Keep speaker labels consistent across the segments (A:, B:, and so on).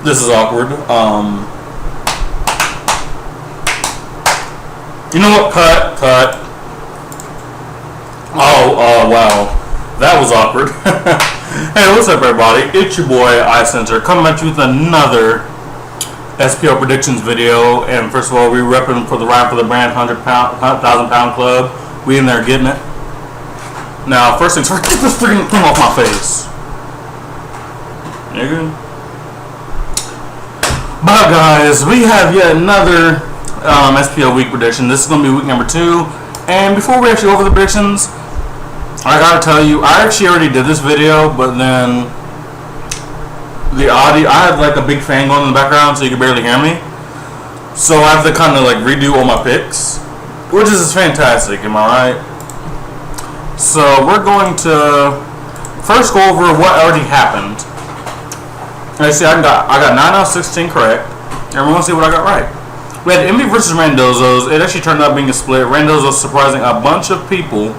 A: This is awkward. You know what? Cut. Oh, wow. That was awkward. Hey, what's up, everybody? It's your boy, iCenter, coming at you with another SPL predictions video. And first of all, we repping for the Ride for the Brand 1,000-pound club. We in there getting it. Now, first things first, get this freaking thing off my face. Nigga. But guys, we have yet another SPL week prediction. This is going to be week number 2. And before we actually go over the predictions, I gotta tell you, I actually already did this video, but then the audio, I had like a big fan going in the background so you could barely hear me. So I have to kind of like redo all my picks, which is fantastic, am I right? So we're going to first go over what already happened. See, I got 9 out of 16 correct. Everyone see what I got right. We had Envy versus Randozzo's. It actually turned out being a split. Randozzo surprising a bunch of people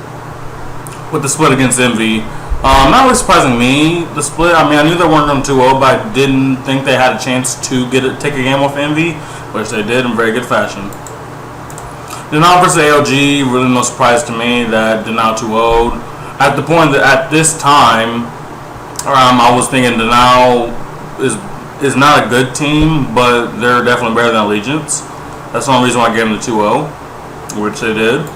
A: with the split against Envy. Not really surprising me, the split. I mean, I knew they weren't going 2-0, but I didn't think they had a chance to take a game off Envy, which they did in very good fashion. Denal versus ALG, really no surprise to me that Denal 2-0'd. At the point that at this time, I was thinking Denal is not a good team, but they're definitely better than Allegiance. That's the only reason why I gave them the 2-0, which they did.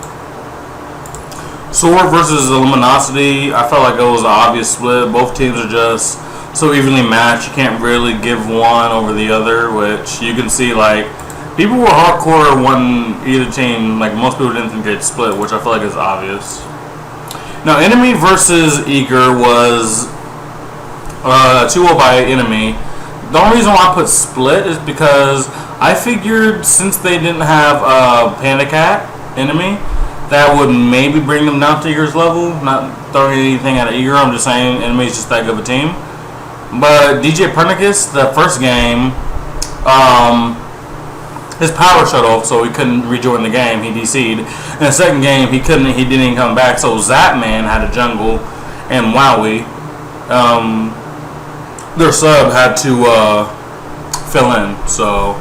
A: Sword versus Luminosity, I felt like it was an obvious split. Both teams are just so evenly matched. You can't really give one over the other, which you can see, like, people were hardcore when either team, like, most people didn't think they'd split, which I feel like is obvious. Now, Enemy versus Eager was 2-0 by Enemy. The only reason why I put split is because I figured since they didn't have Panda Cat Enemy, that would maybe bring them down to Eager's level. Not throwing anything at Eager, I'm just saying Enemy's just that good of a team. But DJ Pernicus, the first game, his power shut off, so he couldn't rejoin the game. He DC'd. In the second game, he didn't even come back. So Zapman had a jungle, and Wowie, their sub had to fill in. So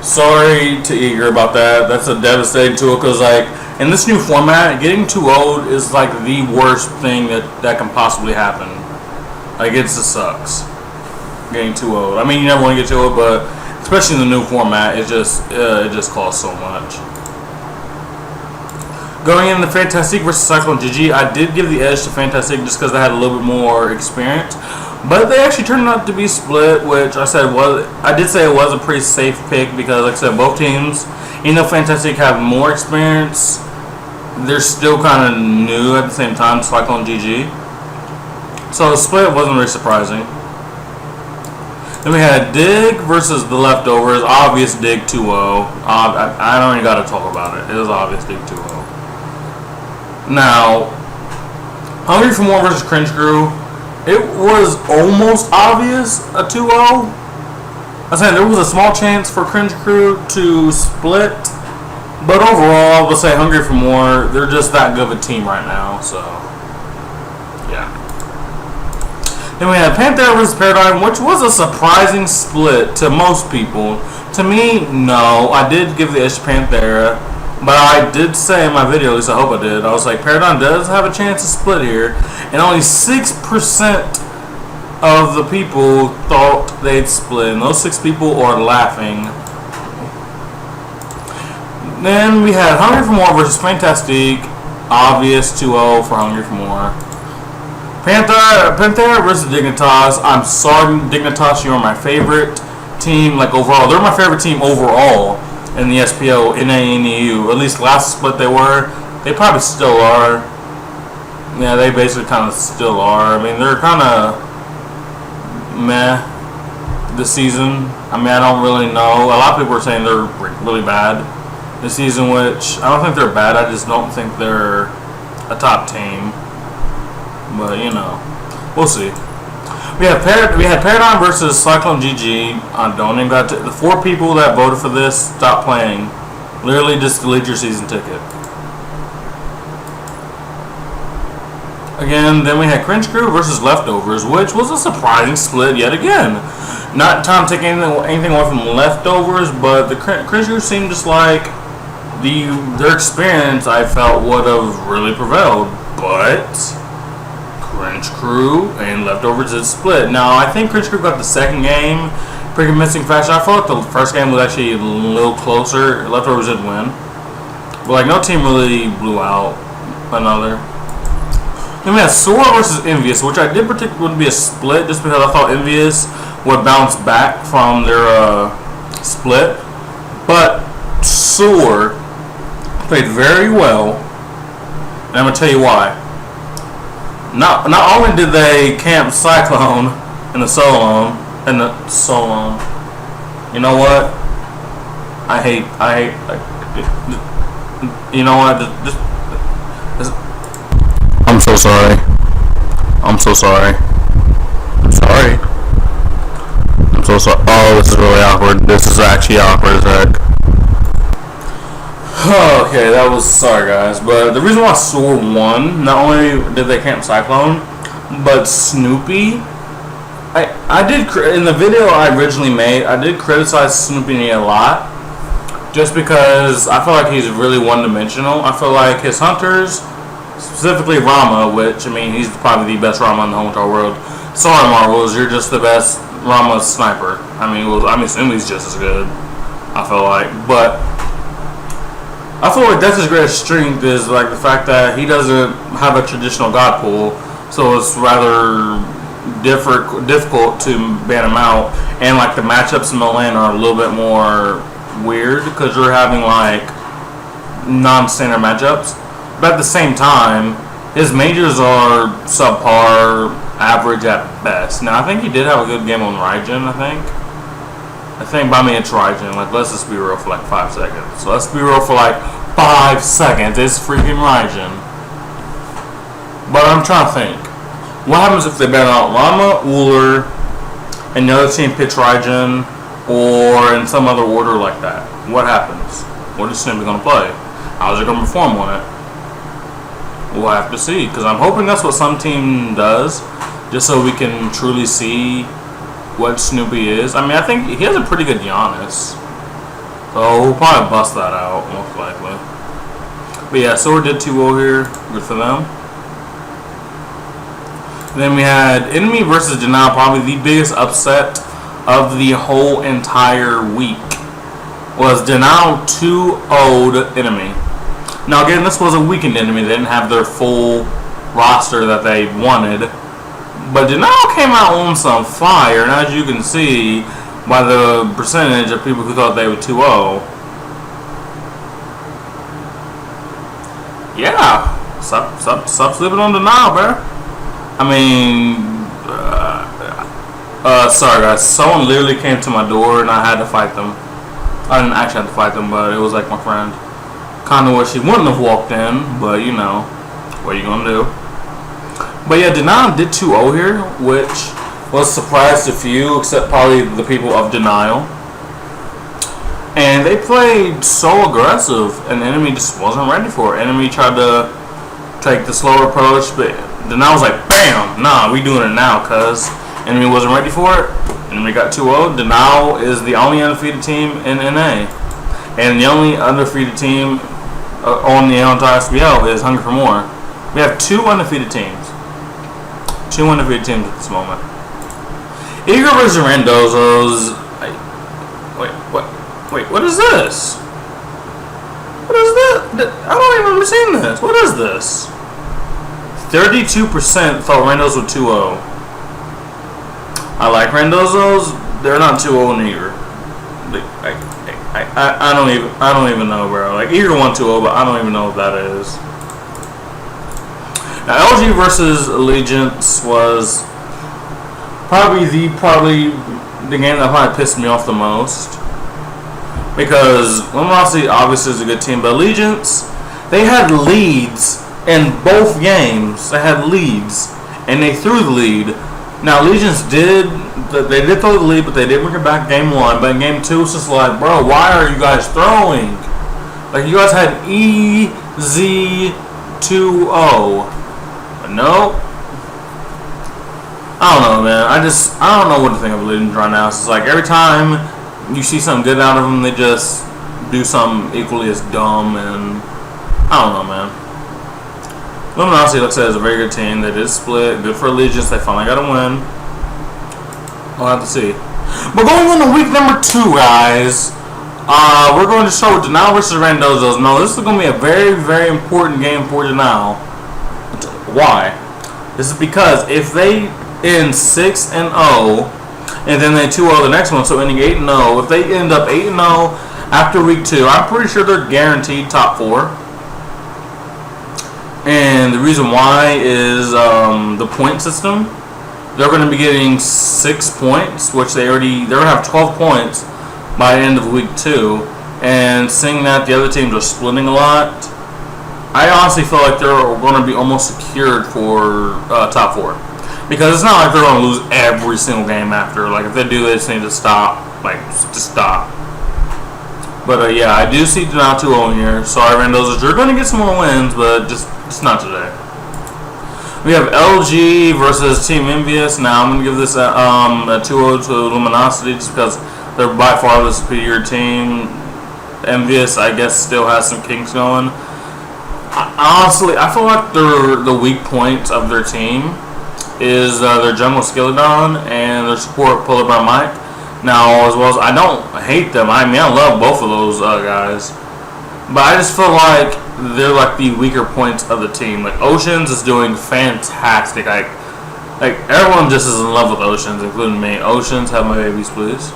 A: sorry to Eager about that. That's a devastating tool because, like, in this new format, getting 2-0'd is like the worst thing that can possibly happen. Like, it just sucks. Getting 2-0'd. I mean, you never want to get 2-0'd, but especially in the new format, it just costs so much. Going into Fantastic versus Cyclone GG, I did give the edge to Fantastic just because they had a little bit more experience. But they actually turned out to be split, which I did say it was a pretty safe pick because, like I said, both teams, even though Fantastic have more experience, they're still kind of new at the same time, Cyclone GG. So the split wasn't really surprising. Then we had Dig versus the Leftovers. Obvious Dig 2-0. I don't even got to talk about it. It was obvious Dig 2-0. Now, Hungry for More versus Cringe Crew. It was almost obvious a 2-0. I'm saying there was a small chance for Cringe Crew to split, but overall, I would say Hungry for More. They're just that good of a team right now, so yeah. Then we had Panthera versus Paradigm, which was a surprising split to most people. To me, no. I did give the edge to Panthera, but I did say in my video, at least I hope I did, I was like, Paradigm does have a chance to split here, and only 6% of the people thought they'd split, and those 6 people are laughing. Then we had Hungry for More versus Fantastic, obvious 2-0 for Hungry for More. Panthera versus Dignitas. I'm sorry, Dignitas, you're my favorite team, like overall. They're my favorite team overall in the SPL, NA, and EU. At least last split they were. They probably still are. Yeah, they basically kind of still are. I mean, they're kind of meh this season. I mean, I don't really know. A lot of people are saying they're really bad this season, which I don't think they're bad. I just don't think they're a top team. But, you know, we'll see. We had Paradigm versus Cyclone GG. I don't even got to, the 4 people that voted for this stopped playing. Literally just delete your season ticket. Again, then we had Cringe Crew versus Leftovers, which was a surprising split yet again. Not trying to take anything away from Leftovers, but the Cringe Crew seemed just like their experience, I felt, would have really prevailed. But Cringe Crew and Leftovers did split. Now, I think Cringe Crew got the second game pretty convincing fashion. I felt like the first game was actually a little closer. Leftovers did win. But, like, no team really blew out another. Then we had Sora versus Envious, which I did predict would be a split just because I thought Envious would bounce back from their split. But Sora played very well, and I'm going to tell you why. Not only did they camp Cyclone in the Solon, you know what? You know what? I'm so sorry. I'm so sorry. I'm sorry. I'm so sorry. Oh, this is really awkward. This is actually awkward as heck. Okay, that was, sorry guys, but the reason why Sora won, not only did they camp Cyclone, but Snoopy, I did, in the video I originally made, I did criticize Snoopy a lot, just because I feel like he's really one-dimensional. I feel like his hunters, specifically Rama, which, I mean, he's probably the best Rama in the whole entire world. Sorry Marvels, you're just the best Rama sniper. I mean, Snoopy's just as good, I feel like, but I feel like that's his greatest strength is like the fact that he doesn't have a traditional god pool, so it's rather difficult to ban him out, and like the matchups in the lane are a little bit more weird because you're having like non-standard matchups. But at the same time, his majors are subpar, average at best. Now I think he did have a good game on Raijin. I think by me it's Raijin. Like, let's just be real for like 5 seconds. So let's be real for like 5 seconds. It's freaking Raijin. But I'm trying to think. What happens if they ban out Rama, Uller, and the other team picks Raijin, or in some other order like that? What happens? What is Snoopy going to play? How's it going to perform on it? We'll have to see. Because I'm hoping that's what some team does, just so we can truly see what Snoopy is. I mean, I think he has a pretty good Giannis. So we'll probably bust that out, most likely. But yeah, Sora did 2-0 here. Good for them. And then we had Enemy versus Denial, probably the biggest upset of the whole entire week. Was Denial 2-0'd Enemy. Now again, this was a weakened Enemy. They didn't have their full roster that they wanted. But Denial came out on some fire, and as you can see by the percentage of people who thought they were 2-0. Yeah, stop sleeping on Denial, bro. I mean, sorry guys, someone literally came to my door and I had to fight them. I didn't actually have to fight them, but it was like my friend. Kind of wish he wouldn't have walked in, but you know, what are you gonna do? But yeah, Denial did 2-0 here, which was a surprise to few, except probably the people of Denial. And they played so aggressive, and the Enemy just wasn't ready for it. Enemy tried to take the slower approach, but Denial was like, bam! Nah, we doing it now, cuz. Enemy wasn't ready for it. Enemy got 2-0. Denial is the only undefeated team in NA. And the only undefeated team on the entire SPL is Hungry for More. We have 2 undefeated teams. 2 undefeated teams at this moment. Eager versus Randozos. Wait, what is this? What is that? I don't even remember seeing this. What is this? 32% thought Randos were 2-0. I like Randozos. They're not 2-0 in Eager. I don't even know, bro. Like, Eager won 2-0, but I don't even know what that is. Now, LG versus Allegiance was probably the game that probably pissed me off the most, because Luminosity obviously is a good team, but Allegiance, they had leads in both games. They had leads, and they threw the lead Now, Legions they did throw the lead, but they did bring it back game 1. But in game 2, it's just like, bro, why are you guys throwing? Like, you guys had EZ2O. But no. I don't know, man. I don't know what to think of Legions right now. It's just like every time you see something good out of them, they just do something equally as dumb, and I don't know, man. Luminosity looks like it's a very good team. They did split. Good for Allegiance. They finally got a win. We'll have to see. But going on to week number 2, guys, we're going to show Denal versus Randozos. No, this is going to be a very, very important game for Denal. Why? This is because if they end 6-0, and then they 2-0 the next one, so ending 8-0, if they end up 8-0 after week 2, I'm pretty sure they're guaranteed top 4. And the reason why is the point system. They're going to be getting 6 points, which they're going to have 12 points by the end of week 2. And seeing that the other teams are splitting a lot, I honestly feel like they're going to be almost secured for top 4. Because it's not like they're going to lose every single game after. Like, if they do, they just need to stop. Like, just stop. But, yeah, I do see Denal 2-0 here. Sorry, Randozos. You're going to get some more wins, but just not today. We have LG versus Team Envious. Now, I'm going to give this a 2-0 to Luminosity just because they're by far the superior team. Envious, I guess, still has some kinks going. Honestly, I feel like the weak point of their team is their general Skilladon and their support Polar Bear Mike. Now, as well as I don't hate them. I mean, I love both of those guys. But I just feel like they're like the weaker points of the team. Like Oceans is doing fantastic. Like everyone just is in love with Oceans, including me. Oceans, have my babies, please.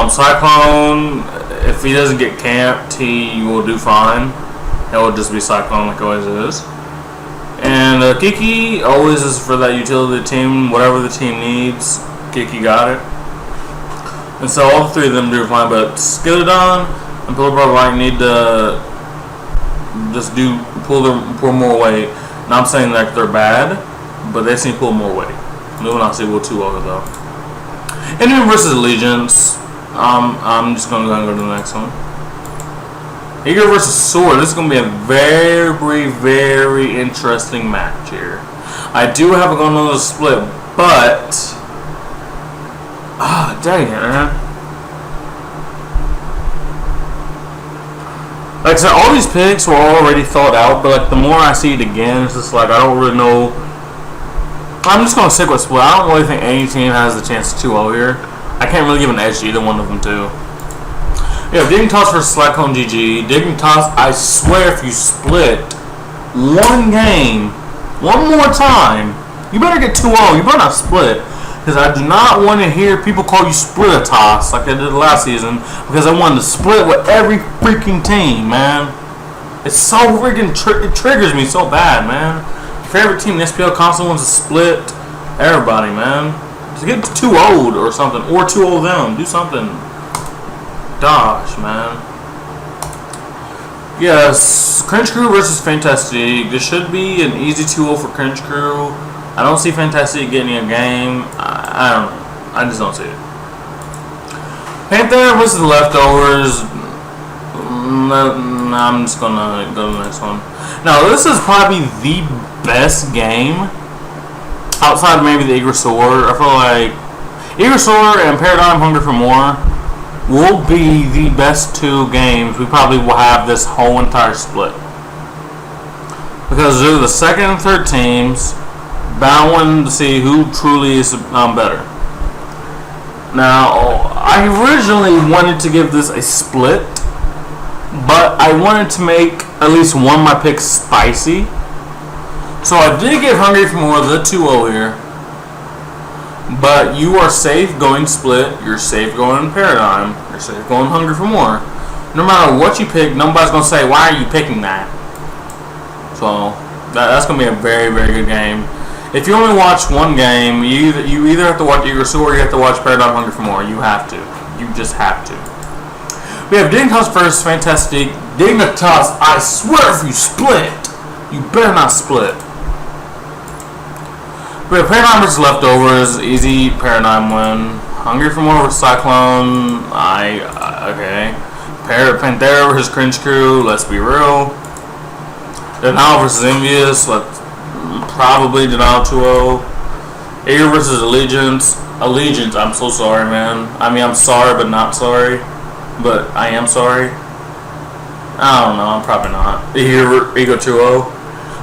A: Cyclone, if he doesn't get camped, he will do fine. It will just be Cyclone like it always is. And Kiki always is for that utility team. Whatever the team needs, Kiki got it. And so all 3 of them do fine. But Skilladon and Polar Bear Mike need to just pull more weight. Not saying that they're bad, but they just need to pull more weight. Luminosity will 2-0 though. Enemy versus Allegiance. I'm just going to go to the next one. Eager versus Sword. This is going to be a very, very interesting match here. I do have it going on the split, but dang it, man. Like I said, all these picks were already thought out, but like the more I see it again, it's just like I don't really know. I'm just gonna stick with split. I don't really think any team has the chance to 2-0 here. I can't really give an edge to either one of them too. Yeah, Digging Toss versus Slackcone GG. Digging Toss, I swear if you split one game one more time, you better get 2-0. You better not split. Because I do not want to hear people call you split a toss like I did last season. Because I wanted to split with every freaking team, man. It's so freaking it triggers me so bad, man. Your favorite team in the SPL constantly wants to split everybody, man. Just get 2-0'd or something. Or 2-0 them. Do something. Gosh, man. Yes, Cringe Crew versus Fantastic. This should be an easy 2-0 for Cringe Crew. I don't see Fantastic getting a game. I don't know. I just don't see it. Panther versus Leftovers. I'm just gonna go to the next one. Now, this is probably the best game outside of maybe the Igrosaur. I feel like Igrosaur and Paradigm Hunger for More will be the best 2 games we probably will have this whole entire split. Because they're the second and third teams battling to see who truly is better. Now, I originally wanted to give this a split, but I wanted to make at least one of my picks spicy. So I did give Hungry for More the 2-0 here. But you are safe going split, you're safe going Paradigm, you're safe going Hungry for More. No matter what you pick, nobody's going to say, why are you picking that? So, that's going to be a very, very good game. If you only watch one game, you either have to watch Igrosaur or you have to watch Paradigm Hungry for More. You have to. You just have to. We have Dignitas versus Fantastic. Dignitas, I swear if you split, you better not split. We have Paradigm versus Leftovers, easy Paradigm win. Hungry for more with Cyclone, okay. Panthera versus Cringe Crew, let's be real. Denial versus Envious, probably Denial 2-0. Eager versus Allegiance, I'm so sorry, man. I mean, I'm sorry, but not sorry. But I am sorry. I don't know, I'm probably not. Ego 2-0.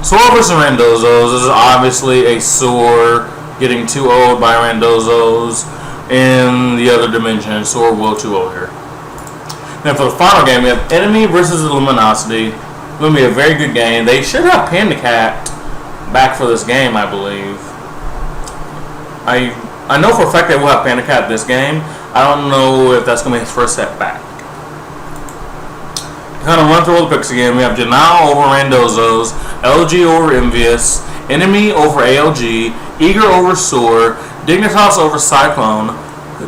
A: Soar versus Randozzo's. This is obviously a Soar getting 2-0'd by Randozzo's in the other dimension. Soar will 2-0 here. Now for the final game, we have Enemy versus Luminosity. It's going to be a very good game. They should have Panda Cat back for this game, I believe. I know for a fact they will have Panda Cat this game. I don't know if that's going to be his first set back. Kind of run through all the picks again. We have Denial over Randozzo's, LG over Envious, Enemy over ALG, Eager over Soar, Dignitas over Cyclone,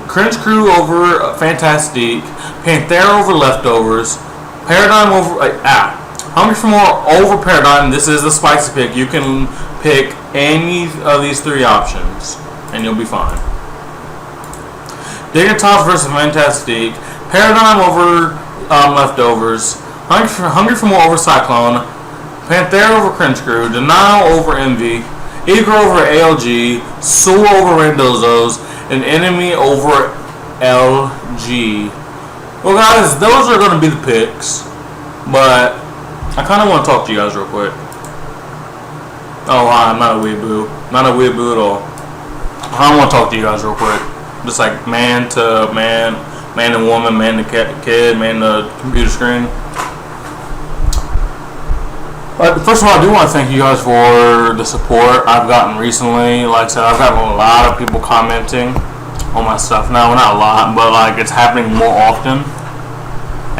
A: Cringe Crew over Fantastique, Panthera over Leftovers, Paradigm over Hungry for More over Paradigm. This is the spicy pick. You can pick any of these three options and you'll be fine. Dignitas versus Fantastique, Paradigm over Leftovers, Hungry for More over Cyclone, Panthera over Cringe Crew, Denial over Envy, Eager over ALG, Soul over Randozzo's, and Enemy over LG. Well, guys, those are going to be the picks, but I kind of want to talk to you guys real quick. Oh, I'm not a weeaboo. Not a weeaboo at all. I want to talk to you guys real quick. Just like man to man, man to woman, man to kid, man to computer screen. But first of all, I do want to thank you guys for the support I've gotten recently. Like I said, I've gotten a lot of people commenting on my stuff now. Well, not a lot, but like it's happening more often.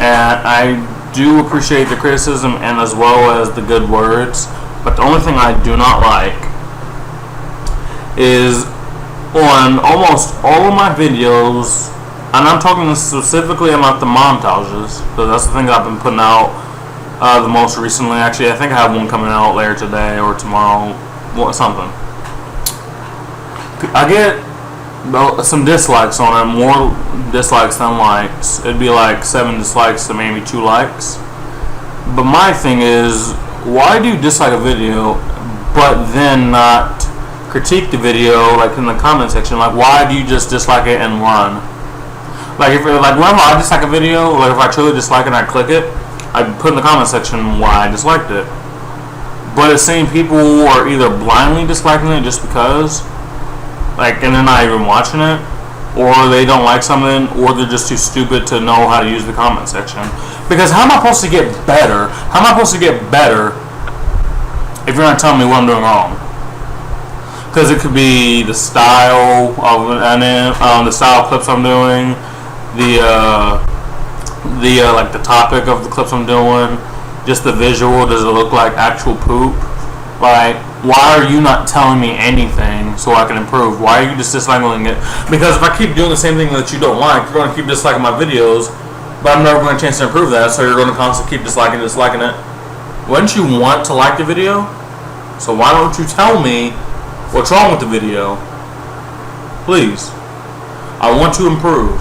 A: And I do appreciate the criticism and as well as the good words. But the only thing I do not like is on almost all of my videos, and I'm talking specifically about the montages, because that's the thing that I've been putting out the most recently. Actually, I think I have one coming out later today or tomorrow, something. I get some dislikes on it, more dislikes than likes. It'd be like 7 dislikes to maybe 2 likes. But my thing is, why do you dislike a video, but then not critique the video, like in the comment section? Like, why do you just dislike it and run? Like, whenever I dislike a video, like if I truly dislike it and I click it, I put in the comment section why I disliked it. But it's saying people are either blindly disliking it just because, like, and they're not even watching it, or they don't like something, or they're just too stupid to know how to use the comment section. Because how am I supposed to get better? How am I supposed to get better if you're not telling me what I'm doing wrong? Because it could be the style of the style of clips I'm doing, like the topic of the clips I'm doing, just the visual. Does it look like actual poop? Like, why are you not telling me anything so I can improve? Why are you just disliking it? Because if I keep doing the same thing that you don't like, you're going to keep disliking my videos, but I'm never going to get a chance to improve that, so you're going to constantly keep disliking it. Wouldn't you want to like the video? So why don't you tell me what's wrong with the video? Please. I want to improve.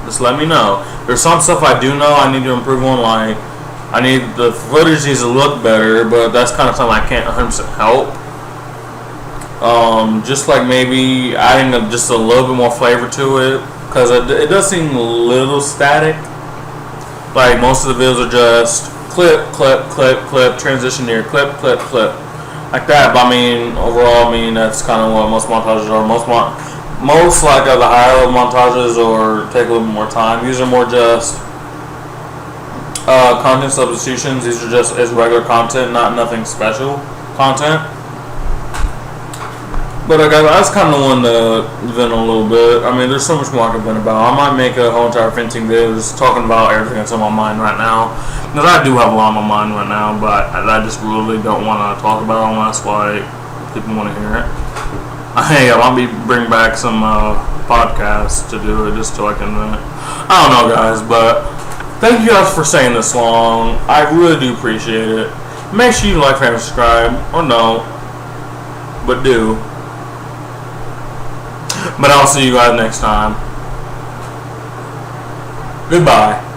A: Just let me know. There's some stuff I do know I need to improve on, like I need the footage needs to look better, but that's kind of something I can't 100% help. Just like maybe adding just a little bit more flavor to it, because it does seem a little static. Like most of the videos are just clip, clip, clip, clip, transition here, clip, clip, clip, like that. But I mean, overall, I mean that's kind of what most montages are. Most like the higher level montages or take a little bit more time. These are more just content substitutions. These are just as regular content, nothing special content. But I just kind of wanted to vent a little bit. I mean, there's so much more I can vent about. I might make a whole entire venting video just talking about everything that's on my mind right now. Because I do have a lot on my mind right now, but I just really don't want to talk about it unless like people want to hear it. Hey, I'll be bringing back some podcasts to do it just so I can vent. I don't know, guys, but thank you guys for staying this long. I really do appreciate it. Make sure you like, favorite, subscribe, or no, but do. But I'll see you guys next time. Goodbye.